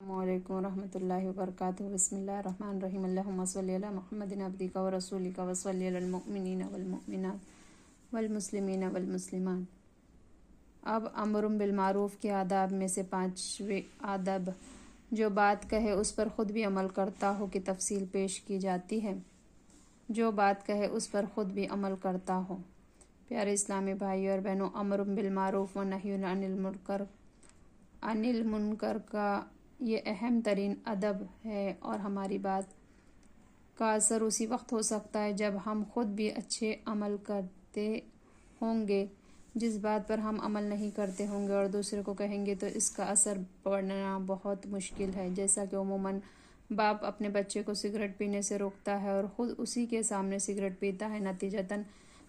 السلام علیکم ورحمۃ اللہ وبرکاتہ۔ بسم اللہ الرحمن الرحیم۔ اللہم صلی علی محمد عبدک ورسولک وصلی علی المؤمنین والمؤمنات والمسلمین والمسلمات۔ اب امر بالمعروف کے آداب میں سے 5ویں آداب جو بات کہے اس پر خود بھی عمل کرتا ہو کی تفصیل پیش کی جاتی ہے۔ جو بات کہے اس پر خود بھی عمل کرتا ہو۔ پیارے اسلامی بھائیوں اور بہنوں، امر بالمعروف و نہی عن المنکر کا یہ اہم ترین ادب ہے، اور ہماری بات کا اثر اسی وقت ہو سکتا ہے جب ہم خود بھی اچھے عمل کرتے ہوں گے۔ جس بات پر ہم عمل نہیں کرتے ہوں گے اور دوسرے کو کہیں گے تو اس کا اثر پڑنا بہت مشکل ہے۔ جیسا کہ عموماً باپ اپنے بچے کو سگریٹ پینے سے روکتا ہے اور خود اسی کے سامنے سگریٹ پیتا ہے، نتیجتاً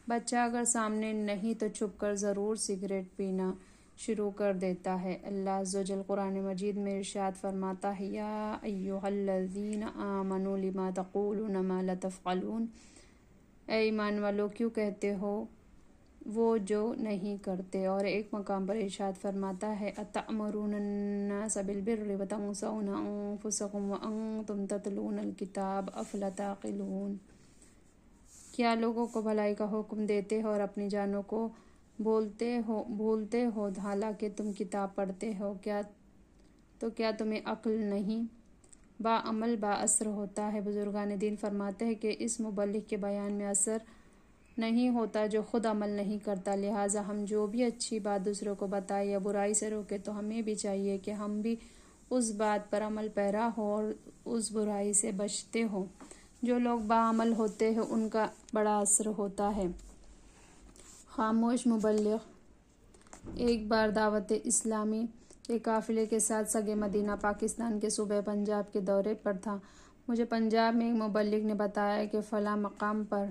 بچہ اگر سامنے نہیں تو چھپ کر ضرور سگریٹ پینا شروع کر دیتا ہے۔ اللہ عز و جل قرآن مجید میں ارشاد فرماتا ہے، یا ایھا الذین آمنوا لما تقولون ما لا تفعلون، اے ایمان والو کیوں کہتے ہو وہ جو نہیں کرتے۔ اور ایک مقام پر ارشاد فرماتا ہے، اتأمرون الناس بالبر وتنسون انفسکم وانتم تتلون الکتاب افلا تعقلون۔ کیا لوگوں کو بھلائی کا حکم دیتے ہو اور اپنی جانوں کو بھولتے ہو حالانکہ تم کتاب پڑھتے ہو، کیا تمہیں عقل نہیں؟ با عمل با اثر ہوتا ہے۔ بزرگان دین فرماتے ہیں کہ اس مبلغ کے بیان میں اثر نہیں ہوتا جو خود عمل نہیں کرتا، لہٰذا ہم جو بھی اچھی بات دوسروں کو بتائیں یا برائی سے روکے تو ہمیں بھی چاہیے کہ ہم بھی اس بات پر عمل پیرا ہوں اور اس برائی سے بچتے ہوں۔ جو لوگ باعمل ہوتے ہیں ان کا بڑا اثر ہوتا ہے۔ خاموش مبلغ ایک بار دعوت اسلامی کے قافلے کے ساتھ سگے مدینہ پاکستان کے صوبہ پنجاب کے دورے پر تھا۔ مجھے پنجاب میں ایک مبلغ نے بتایا کہ فلاں مقام پر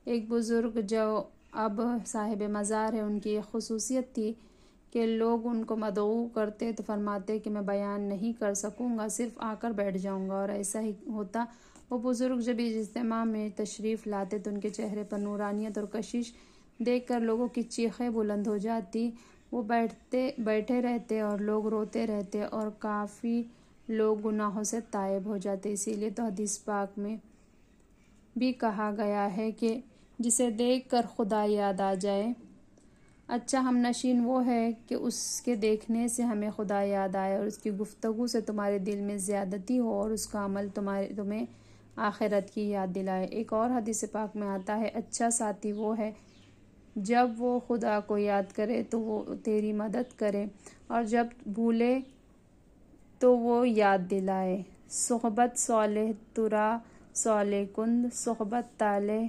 ایک بزرگ جو اب صاحب مزار ہے، ان کی ایک خصوصیت تھی کہ لوگ ان کو مدعو کرتے تو فرماتے کہ میں بیان نہیں کر سکوں گا، صرف آ کر بیٹھ جاؤں گا، اور ایسا ہی ہوتا۔ وہ بزرگ جب اس اجتماع میں تشریف لاتے تو ان کے چہرے پر نورانیت اور کشش دیکھ کر لوگوں کی چیخیں بلند ہو جاتی۔ وہ بیٹھے رہتے اور لوگ روتے رہتے اور کافی لوگ گناہوں سے تائب ہو جاتے۔ اسی لیے تو حدیث پاک میں بھی کہا گیا ہے کہ جسے دیکھ کر خدا یاد آ جائے، اچھا ہم نشین وہ ہے کہ اس کے دیکھنے سے ہمیں خدا یاد آئے اور اس کی گفتگو سے تمہارے دل میں زیادتی ہو اور اس کا عمل تمہیں آخرت کی یاد دلائے۔ ایک اور حدیث پاک میں آتا ہے، اچھا ساتھی وہ ہے جب وہ خدا کو یاد کرے تو وہ تیری مدد کرے اور جب بھولے تو وہ یاد دلائے۔ صحبت صالح ترا صالح کند، صحبت طالح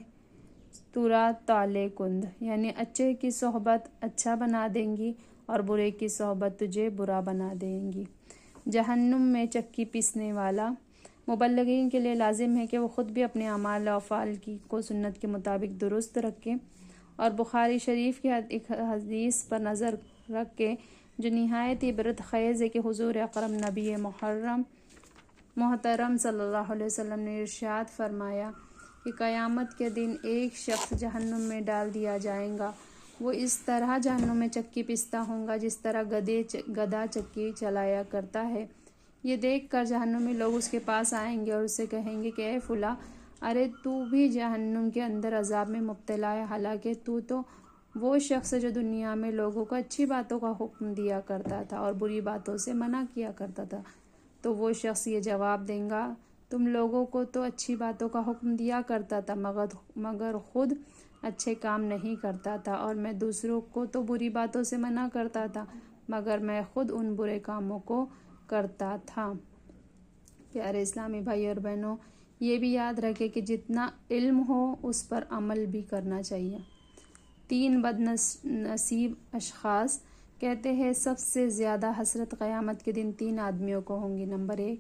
ترا طالح کند، یعنی اچھے کی صحبت اچھا بنا دیں گی اور برے کی صحبت تجھے برا بنا دیں گی۔ جہنم میں چکی پیسنے والا مبلغین کے لیے لازم ہے کہ وہ خود بھی اپنے اعمال و افعال کو سنت کے مطابق درست رکھیں، اور بخاری شریف کی ایک حدیث پر نظر رکھ کے جو نہایت عبرت خیز ہے کہ حضور اکرم نبی محترم صلی اللہ علیہ وسلم نے ارشاد فرمایا کہ قیامت کے دن ایک شخص جہنم میں ڈال دیا جائے گا، وہ اس طرح جہنم میں چکی پیستا ہوگا جس طرح گدھا چکی چلایا کرتا ہے۔ یہ دیکھ کر جہنم میں لوگ اس کے پاس آئیں گے اور اس سے کہیں گے کہ اے فلاں، ارے تو بھی جہنم کے اندر عذاب میں مبتلا ہے، حالانکہ تو وہ شخص جو دنیا میں لوگوں کو اچھی باتوں کا حکم دیا کرتا تھا اور بری باتوں سے منع کیا کرتا تھا۔ تو وہ شخص یہ جواب دے گا، تم لوگوں کو تو اچھی باتوں کا حکم دیا کرتا تھا مگر خود اچھے کام نہیں کرتا تھا، اور میں دوسروں کو تو بری باتوں سے منع کرتا تھا مگر میں خود ان برے کاموں کو کرتا تھا۔ پیارے اسلامی بھائی اور بہنوں، یہ بھی یاد رکھے کہ جتنا علم ہو اس پر عمل بھی کرنا چاہیے۔ 3 بد نصیب اشخاص کہتے ہیں سب سے زیادہ حسرت قیامت کے دن 3 آدمیوں کو ہوگی۔ نمبر 1،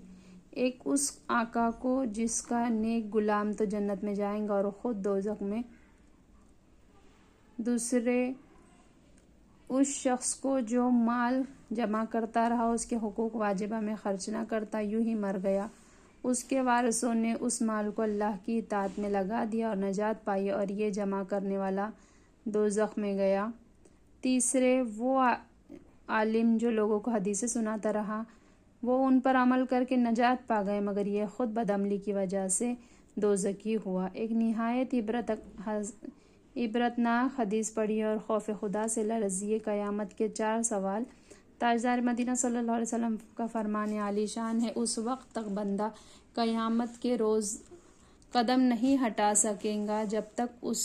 ایک اس آقا کو جس کا نیک غلام تو جنت میں جائے گا اور خود دوزخ میں۔ دوسرے، اس شخص کو جو مال جمع کرتا رہا، اس کے حقوق واجبہ میں خرچ نہ کرتا، یوں ہی مر گیا، اس کے وارثوں نے اس مال کو اللہ کی اطاعت میں لگا دیا اور نجات پائی، اور یہ جمع کرنے والا دوزخ میں گیا۔ تیسرے، وہ عالم جو لوگوں کو حدیثیں سناتا رہا، وہ ان پر عمل کر کے نجات پا گئے، مگر یہ خود بدعملی کی وجہ سے دوزخی ہوا۔ ایک نہایت عبرتناک حدیث پڑھی اور خوف خدا سے لرزیے۔ قیامت کے 4 سوال۔ تاجدار مدینہ صلی اللہ علیہ وسلم کا فرمان عالی شان ہے، اس وقت تک بندہ قیامت کے روز قدم نہیں ہٹا سکے گا جب تک اس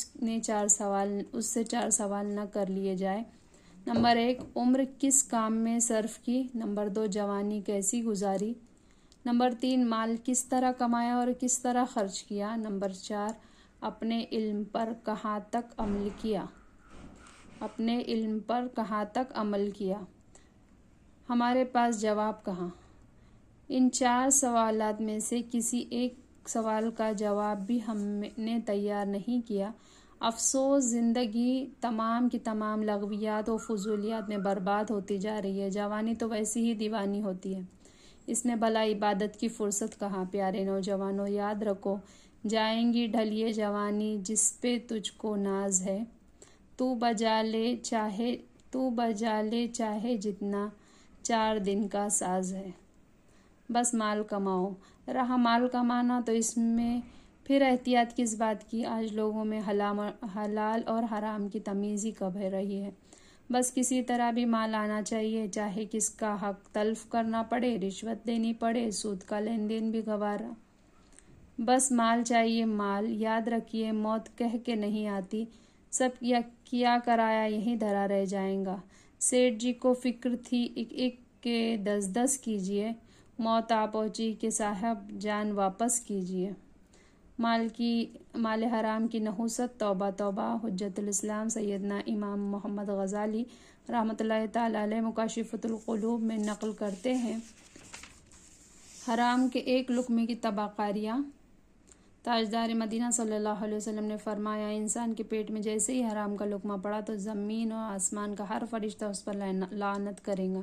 سے 4 سوال نہ کر لیے جائے۔ نمبر 1، عمر کس کام میں صرف کی؟ نمبر 2، جوانی کیسی گزاری؟ نمبر 3، مال کس طرح کمایا اور کس طرح خرچ کیا؟ نمبر 4، اپنے علم پر کہاں تک عمل کیا؟ ہمارے پاس جواب کہاں؟ ان 4 سوالات میں سے کسی ایک سوال کا جواب بھی ہم نے تیار نہیں کیا۔ افسوس، زندگی تمام کی تمام لغویات و فضولیات میں برباد ہوتی جا رہی ہے۔ جوانی تو ویسی ہی دیوانی ہوتی ہے، اس میں بھلا عبادت کی فرصت کہاں؟ پیارے نوجوانوں، یاد رکھو، جائیں گی ڈھل یہ جوانی جس پہ تجھ کو ناز ہے، تو بجا لے چاہے جتنا، 4 دن کا ساز ہے۔ بس مال کماؤ۔ رہا مال کمانا تو اس میں پھر احتیاط کس بات کی؟ آج لوگوں میں حلال اور حرام کی تمیز ہی کب رہی ہے؟ بس کسی طرح بھی مال آنا چاہیے، چاہے کس کا حق تلف کرنا پڑے، رشوت دینی پڑے، سود کا لین دین بھی گوارا۔ بس مال چاہیے، مال۔ یاد رکھیے، موت کہہ کے نہیں آتی، سب کیا کرایا یہیں دھرا رہ جائے گا۔ سیٹھ جی کو فکر تھی ایک کے 10 کیجیے، موت آ پہنچی کہ صاحب جان واپس کیجیے۔ مال حرام کی نحوست، توبہ توبہ۔ حجت الاسلام سیدنا امام محمد غزالی رحمۃ اللہ تعالی علیہ مکاشفۃ القلوب میں نقل کرتے ہیں، حرام کے ایک لقمے کی تباہ کاریاں۔ تاجدار مدینہ صلی اللہ علیہ وسلم نے فرمایا، انسان کے پیٹ میں جیسے ہی حرام کا لقمہ پڑا تو زمین اور آسمان کا ہر فرشتہ اس پر لعنت کرے گا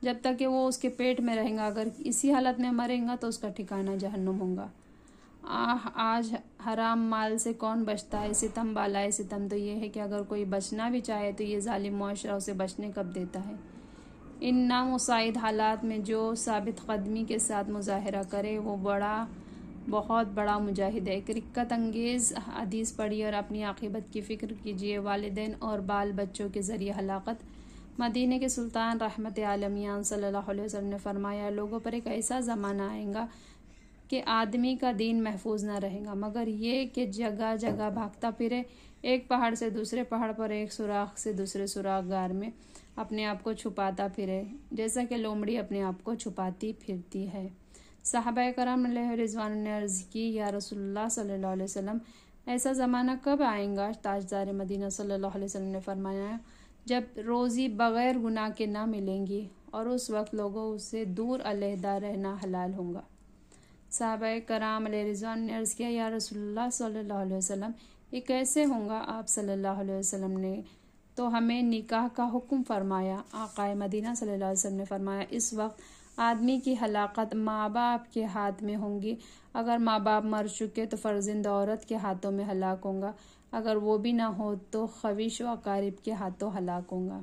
جب تک کہ وہ اس کے پیٹ میں رہیں گا۔ اگر اسی حالت میں مرے گا تو اس کا ٹھکانہ جہنم ہوگا۔ آج حرام مال سے کون بچتا ہے؟ ستم بالائے ستم تو یہ ہے کہ اگر کوئی بچنا بھی چاہے تو یہ ظالم معاشرہ اسے بچنے کب دیتا ہے۔ ان نامساعد حالات میں جو ثابت قدمی کے ساتھ مظاہرہ کرے وہ بہت بڑا مجاہد ہے۔ ایک رقت انگیز حدیث پڑھی اور اپنی عاقبت کی فکر کیجیے۔ والدین اور بال بچوں کے ذریعے ہلاکت۔ مدینے کے سلطان رحمت عالمیان صلی اللہ علیہ وسلم نے فرمایا، لوگوں پر ایک ایسا زمانہ آئے گا کہ آدمی کا دین محفوظ نہ رہے گا، مگر یہ کہ جگہ جگہ بھاگتا پھرے، ایک پہاڑ سے دوسرے پہاڑ پر، ایک سوراخ سے دوسرے سوراخ گار میں اپنے آپ کو چھپاتا پھرے، جیسا کہ لومڑی اپنے آپ کو چھپاتی پھرتی ہے۔ صحابہ کرام علیہ رضوان نے عرض کی، یا رسول اللہ صلی اللہ علیہ وسلم، ایسا زمانہ کب آئے گا؟ تاجدار مدینہ صلی اللہ علیہ وسلم نے فرمایا، جب روزی بغیر گناہ کے نہ ملیں گی، اور اس وقت لوگوں سے دور علیحدہ رہنا حلال ہوگا۔ صحابہ کرام علیہ رضوان نے عرض کیا، یا رسول اللہ صلی اللہ علیہ وسلم، یہ کیسے ہوگا؟ آپ صلی اللہ علیہ وسلم نے تو ہمیں نکاح کا حکم فرمایا۔ آقا مدینہ صلی اللہ علیہ وسلم نے فرمایا، اس وقت آدمی کی ہلاکت ماں باپ کے ہاتھ میں ہوگی، اگر ماں باپ مر چکے تو فرزند عورت کے ہاتھوں میں ہلاک ہوگا، اگر وہ بھی نہ ہو تو خویش و اقارب کے ہاتھوں ہلاک ہوگا۔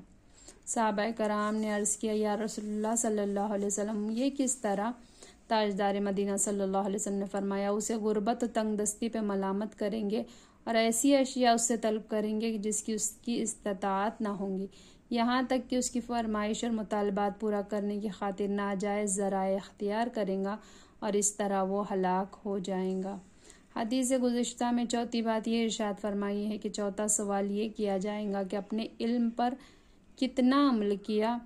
صحابہ کرام نے عرض کیا، یا رسول اللہ صلی اللہ علیہ وسلم، یہ کس طرح؟ تاجدار مدینہ صلی اللہ علیہ وسلم نے فرمایا، اسے غربت و تنگ دستی پہ ملامت کریں گے اور ایسی اشیاء اس سے طلب کریں گے جس کی اس کی استطاعت نہ ہوگی، یہاں تک کہ اس کی فرمائش اور مطالبات پورا کرنے کی خاطر ناجائز ذرائع اختیار کرے گا، اور اس طرح وہ ہلاک ہو جائے گا۔ حدیث گزشتہ میں چوتھی بات یہ ارشاد فرمائی ہے کہ چوتھا سوال یہ کیا جائے گا کہ اپنے علم پر کتنا عمل کیا،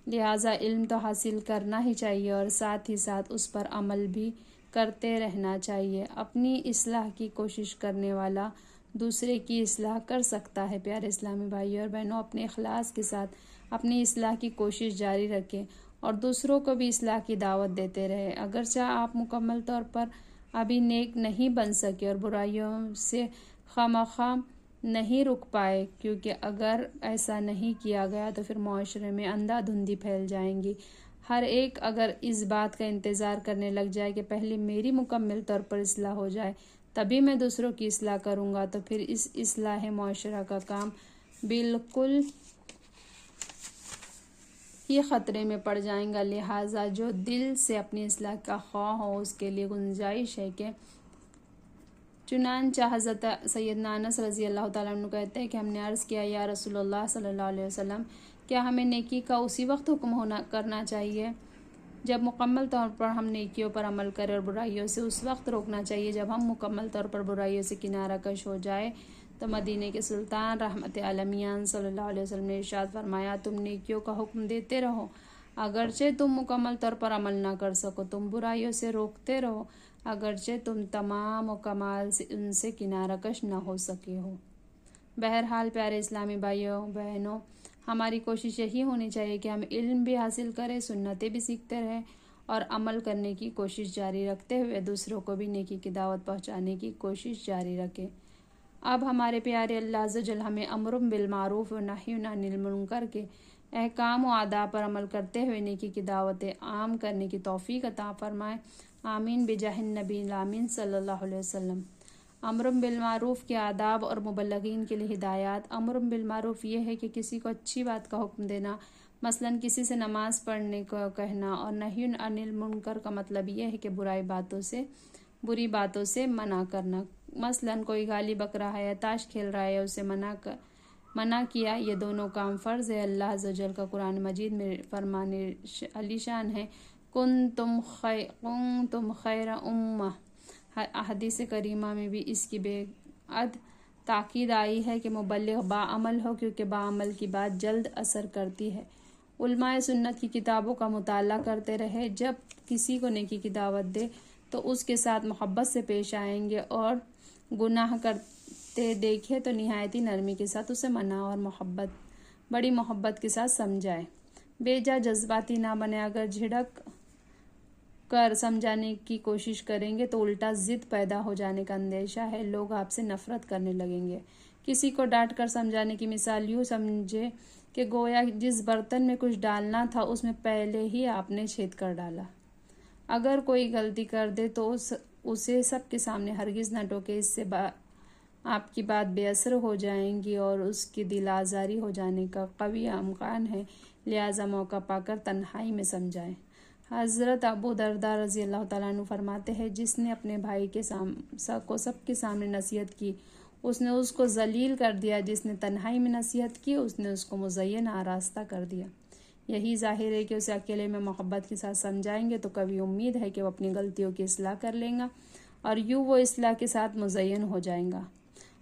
لہٰذا علم تو حاصل کرنا ہی چاہیے اور ساتھ ہی ساتھ اس پر عمل بھی کرتے رہنا چاہیے۔ اپنی اصلاح کی کوشش کرنے والا دوسرے کی اصلاح کر سکتا ہے۔ پیارے اسلامی بھائیوں اور بہنوں، اپنے اخلاص کے ساتھ اپنی اصلاح کی کوشش جاری رکھیں اور دوسروں کو بھی اصلاح کی دعوت دیتے رہیں۔ اگرچہ آپ مکمل طور پر ابھی نیک نہیں بن سکے اور برائیوں سے خواہ نہیں رک پائے، کیونکہ اگر ایسا نہیں کیا گیا تو پھر معاشرے میں اندھا دھندی پھیل جائیں گی۔ ہر ایک اگر اس بات کا انتظار کرنے لگ جائے کہ پہلے میری مکمل طور پر اصلاح ہو جائے تبھی میں دوسروں کی اصلاح کروں گا، تو پھر اس اصلاح معاشرہ کا کام بالکل ہی خطرے میں پڑ جائیں گا، لہٰذا جو دل سے اپنی اصلاح کا خواہ ہو اس کے لیے گنجائش ہے کہ چنانچہ حضرت سیدنا انس رضی اللہ تعالیٰ عنہ کہتے ہیں کہ ہم نے عرض کیا یا رسول اللہ صلی اللہ علیہ وسلم، کیا ہمیں نیکی کا اسی وقت حکم کرنا چاہیے جب مکمل طور پر ہم نیکیوں پر عمل کریں، اور برائیوں سے اس وقت روکنا چاہیے جب ہم مکمل طور پر برائیوں سے کنارہ کش ہو جائے؟ تو مدینہ کے سلطان رحمت عالمیان صلی اللہ علیہ وسلم نے ارشاد فرمایا، تم نیکیوں کا حکم دیتے رہو، اگرچہ تم مکمل طور پر عمل نہ کر سکو، تم برائیوں سے روکتے رہو، اگرچہ تم تمام و کمال سے ان سے کنارہ کش نہ ہو سکے ہو۔ بہرحال پیارے اسلامی بھائیوں بہنوں، ہماری کوشش یہی ہونی چاہیے کہ ہم علم بھی حاصل کریں، سنتیں بھی سیکھتے رہیں، اور عمل کرنے کی کوشش جاری رکھتے ہوئے دوسروں کو بھی نیکی کی دعوت پہنچانے کی کوشش جاری رکھیں۔ اب ہمارے پیارے اللہ عز و جل ہمیں امر بالمعروف و نہی عن المنکر کے احکام و آداب پر عمل کرتے ہوئے نیکی کی دعوت عام کرنے کی توفیق عطا فرمائے، آمین بجاہ النبی الامین صلی اللہ علیہ وسلم۔ امر بالمعروف کے آداب اور مبلغین کے لیے ہدایات۔ امر بالمعروف یہ ہے کہ کسی کو اچھی بات کا حکم دینا، مثلا کسی سے نماز پڑھنے کو کہنا، اور نہی عن المنکر کا مطلب یہ ہے کہ بری باتوں سے منع کرنا، مثلا کوئی گالی بک رہا ہے یا تاش کھیل رہا ہے، اسے منع کیا۔ یہ دونوں کام فرض ہے۔ اللہ عز و جل کا قرآن مجید میں فرمان علی شان ہے، کنتم خیر امہ۔ حدیث کریمہ میں بھی اس کی بے حد تاکید آئی ہے کہ مبلغ باعمل ہو، کیونکہ باعمل کی بات جلد اثر کرتی ہے۔ علماء سنت کی کتابوں کا مطالعہ کرتے رہے، جب کسی کو نیکی کی دعوت دے تو اس کے ساتھ محبت سے پیش آئیں گے، اور گناہ کرتے دیکھے تو نہایت ہی نرمی کے ساتھ اسے منع اور بڑی محبت کے ساتھ سمجھائے، بے جا جذباتی نہ بنے۔ اگر جھڑک کر سمجھانے کی کوشش کریں گے تو الٹا ضد پیدا ہو جانے کا اندیشہ ہے، لوگ آپ سے نفرت کرنے لگیں گے۔ کسی کو ڈانٹ کر سمجھانے کی مثال یوں سمجھے کہ گویا جس برتن میں کچھ ڈالنا تھا اس میں پہلے ہی آپ نے چھید کر ڈالا۔ اگر کوئی غلطی کر دے تو اسے سب کے سامنے ہرگز نہ ٹوکے، اس سے آپ کی بات بے اثر ہو جائیں گی اور اس کی دل آزاری ہو جانے کا قوی امکان ہے، لہٰذا موقع پا کر تنہائی میں سمجھائیں۔ حضرت ابو درداء رضی اللہ تعالیٰ عنہ فرماتے ہیں، جس نے اپنے بھائی کو سب کے سامنے نصیحت کی اس نے اس کو ذلیل کر دیا، جس نے تنہائی میں نصیحت کی اس نے اس کو مزین آراستہ کر دیا۔ یہی ظاہر ہے کہ اسے اکیلے میں محبت کے ساتھ سمجھائیں گے تو کبھی امید ہے کہ وہ اپنی غلطیوں کی اصلاح کر لیں گا، اور یوں وہ اصلاح کے ساتھ مزین ہو جائیں گا۔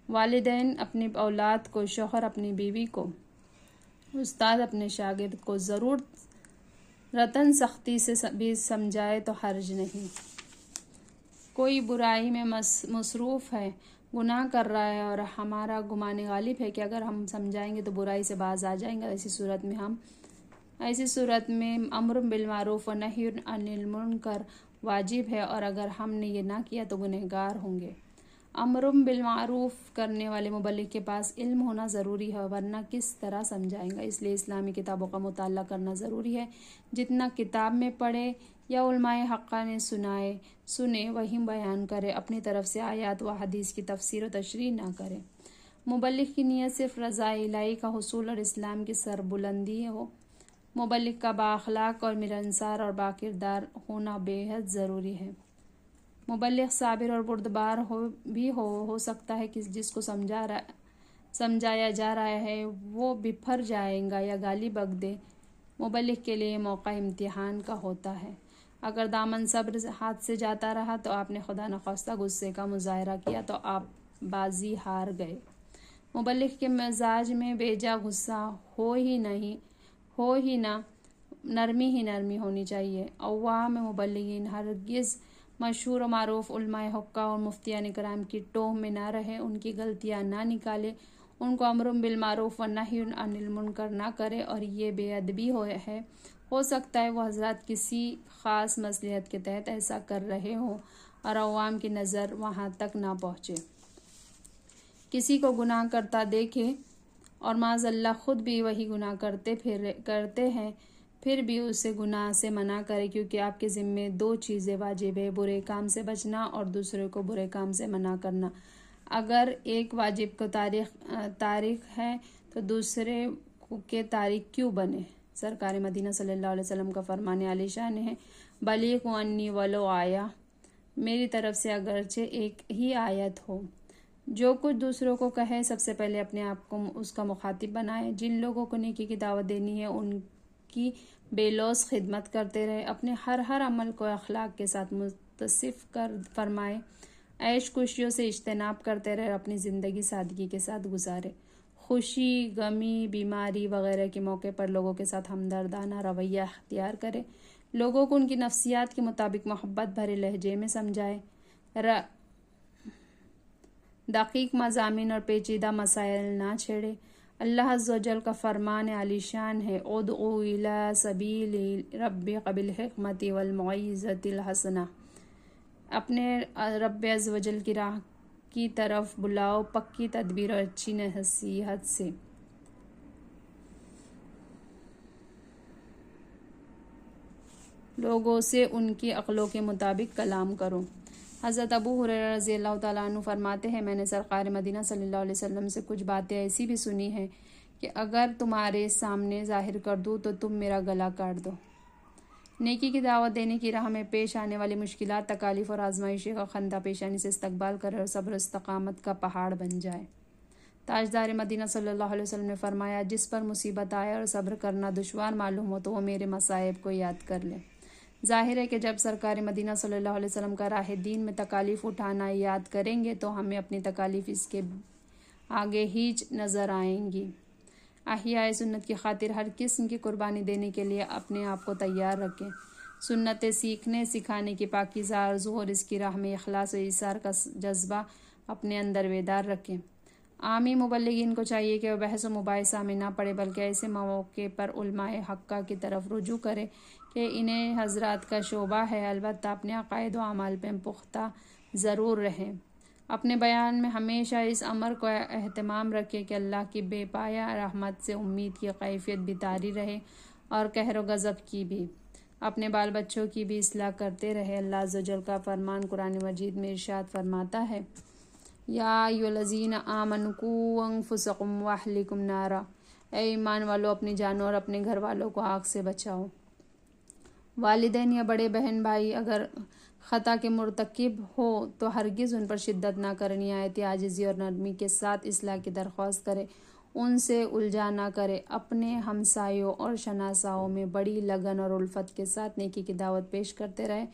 والدین اپنی اولاد کو، شوہر اپنی بیوی کو، استاد اپنے شاگرد کو ضرور رتن سختی سے بھی سمجھائے تو حرج نہیں۔ کوئی برائی میں مصروف ہے، گناہ کر رہا ہے، اور ہمارا گمان غالب ہے کہ اگر ہم سمجھائیں گے تو برائی سے باز آ جائیں گے، ایسی صورت میں امر بالمعروف و نہی عن المنکر واجب ہے، اور اگر ہم نے یہ نہ کیا تو گنہگار ہوں گے۔ امر بالمعروف کرنے والے مبلغ کے پاس علم ہونا ضروری ہے، ورنہ کس طرح سمجھائے گا؟ اس لیے اسلامی کتابوں کا مطالعہ کرنا ضروری ہے۔ جتنا کتاب میں پڑھے یا علماء حقہ نے سنے وہی بیان کرے، اپنی طرف سے آیات و حدیث کی تفسیر و تشریح نہ کرے۔ مبلغ کی نیت صرف رضا الہی کا حصول اور اسلام کی سربلندی ہو۔ مبلغ کا بااخلاق اور ملنسار اور باکردار ہونا بے حد ضروری ہے۔ مبلغ صابر اور بردبار ہو سکتا ہے کہ جس کو سمجھایا جا رہا ہے وہ بپھر جائے گا یا گالی بک دے۔ مبلغ کے لیے موقع امتحان کا ہوتا ہے۔ اگر دامن صبر ہاتھ سے جاتا رہا تو آپ نے خدا نخواستہ غصے کا مظاہرہ کیا تو آپ بازی ہار گئے۔ مبلغ کے مزاج میں بیجا غصہ ہو ہی نہ، نرمی ہی نرمی ہونی چاہیے۔ عوام مبلغین ہرگز مشہور و معروف علماء حقہ اور مفتیان کرام کی ٹوہ میں نہ رہے، ان کی غلطیاں نہ نکالے، ان کو امر بالمعروف و نہی عن المنکر نہ کرے، اور یہ بے ادبی ہے۔ ہو سکتا ہے وہ حضرات کسی خاص مصلحت کے تحت ایسا کر رہے ہوں اور عوام کی نظر وہاں تک نہ پہنچے۔ کسی کو گناہ کرتا دیکھے اور معاذ اللہ خود بھی وہی گناہ کرتے ہیں، پھر بھی اسے گناہ سے منع کرے، کیونکہ آپ کے ذمے دو چیزیں واجب ہے، برے کام سے بچنا اور دوسرے کو برے کام سے منع کرنا۔ اگر ایک واجب کو تاریخ ہے تو دوسرے کے تاریخ کیوں بنے؟ سرکار مدینہ صلی اللہ علیہ وسلم کا فرمان عالی شان ہے، بلیغ انی ولو آیا، میری طرف سے اگرچہ ایک ہی آیت ہو۔ جو کچھ دوسروں کو کہے سب سے پہلے اپنے آپ کو اس کا مخاطب بنائے۔ جن لوگوں کو نیکی کی دعوت دینی ہے ان کی بے لوث خدمت کرتے رہے، اپنے ہر عمل کو اخلاق کے ساتھ متصف فرمائے، عیش خوشیوں سے اجتناب کرتے رہے، اپنی زندگی سادگی کے ساتھ گزارے، خوشی، غمی، بیماری وغیرہ کے موقع پر لوگوں کے ساتھ ہمدردانہ رویہ اختیار کرے، لوگوں کو ان کی نفسیات کے مطابق محبت بھرے لہجے میں سمجھائے، دقیق مضامین اور پیچیدہ مسائل نہ چھیڑے۔ اللہ عز و جل کا فرمان عالی شان ہے، ادعو الی سبیل ربک بالحکمت والموعظۃ الحسنہ، اپنے رب عز و جل کی راہ کی طرف بلاؤ پکی تدبیر اور اچھی نصیحت سے۔ لوگوں سے ان کی عقلوں کے مطابق کلام کرو۔ حضرت ابو ہریرہ رضی اللہ تعالیٰ عنہ فرماتے ہیں، میں نے سرکار مدینہ صلی اللہ علیہ وسلم سے کچھ باتیں ایسی بھی سنی ہیں کہ اگر تمہارے سامنے ظاہر کر دوں تو تم میرا گلا کاٹ دو۔ نیکی کی دعوت دینے کی راہ میں پیش آنے والی مشکلات، تکالیف اور آزمائشیں کا خندہ پیشانی سے استقبال کرے اور صبر و استقامت کا پہاڑ بن جائے۔ تاجدار مدینہ صلی اللہ علیہ وسلم نے فرمایا، جس پر مصیبت آئے اور صبر کرنا دشوار معلوم ہو تو وہ میرے مصائب کو یاد کر لے۔ ظاہر ہے کہ جب سرکار مدینہ صلی اللہ علیہ وسلم کا راہ دین میں تکالیف اٹھانا یاد کریں گے تو ہمیں اپنی تکالیف اس کے آگے ہیچ نظر آئیں گی۔ احیاء سنت کی خاطر ہر قسم کی قربانی دینے کے لیے اپنے آپ کو تیار رکھیں۔ سنتیں سیکھنے سکھانے کی پاکیزہ آرزو اور اس کی راہ میں اخلاص و ایثار کا جذبہ اپنے اندر بیدار رکھیں۔ عامی مبلغین کو چاہیے کہ وہ بحث و مباحثہ میں نہ پڑے بلکہ ایسے مواقع پر علماء حقہ کی طرف رجوع کرے کہ انہیں حضرات کا شعبہ ہے، البتہ اپنے عقائد و اعمال پہ پختہ ضرور رہیں۔ اپنے بیان میں ہمیشہ اس امر کو اہتمام رکھے کہ اللہ کی بے پایہ رحمت سے امید کی کیفیت بھی طاری رہے اور قہر و غضب کی بھی۔ اپنے بال بچوں کی بھی اصلاح کرتے رہے۔ اللہ عز و جل کا فرمان قرآن مجید میں ارشاد فرماتا ہے، یا ایھا الذین آمنوا قوا انفسکم واہلکم نارا، اے ایمان والو اپنی جانوں اور اپنے گھر والوں کو آگ سے بچاؤ۔ والدین یا بڑے بہن بھائی اگر خطا کے مرتکب ہو تو ہرگز ان پر شدت نہ کرے، نہایت عاجزی اور نرمی کے ساتھ اصلاح کی درخواست کرے، ان سے الجھا نہ کرے، اپنے ہمسایوں اور شناساؤں میں بڑی لگن اور الفت کے ساتھ نیکی کی دعوت پیش کرتے رہے۔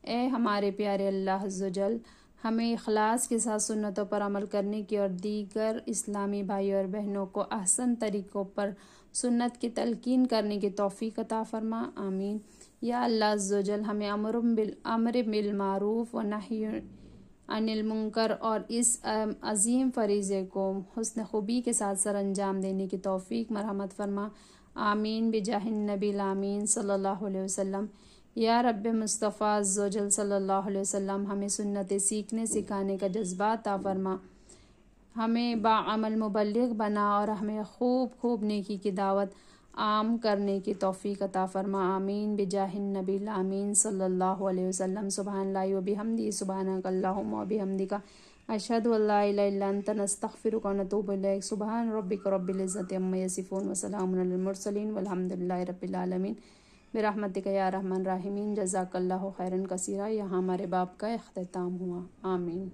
اے ہمارے پیارے اللہ عز و جل، ہمیں اخلاص کے ساتھ سنتوں پر عمل کرنے کی اور دیگر اسلامی بھائیوں اور بہنوں کو احسن طریقوں پر سنت کی تلقین کرنے کی توفیق عطا فرما، آمین۔ یا اللہ عز و جل ہمیں امر بالمعروف و نہی عن المنکر اور اس عظیم فریضے کو حسن خوبی کے ساتھ سر انجام دینے کی توفیق مرحمت فرما، آمین بجاہ النبی الامین صلی اللہ علیہ وسلم۔ یا رب مصطفیٰ عز و جل صلی اللہ علیہ وسلم ہمیں سنتیں سیکھنے سکھانے کا جذبہ عطا فرما، ہمیں باعمل مبلغ بنا اور ہمیں خوب نیکی کی دعوت عام کرنے کی توفیق عطا فرما، آمین بجاہ النبی الامین صلی اللہ علیہ وسلم۔ سبحان اللہ و بحمدہ، سبحانک اللہم و بحمدک، اشہد ان لا الہ الا انت، نستغفرک و نتوب الیک۔ سبحان ربک رب العزۃ عما یصفون وسلام علی المرسلین والحمد للہ رب العالمین برحمتک یا ارحم الراحمین۔ جزاک اللہ خیرا کثیرا۔ یہاں ہمارے باب کا اختتام ہوا، آمین۔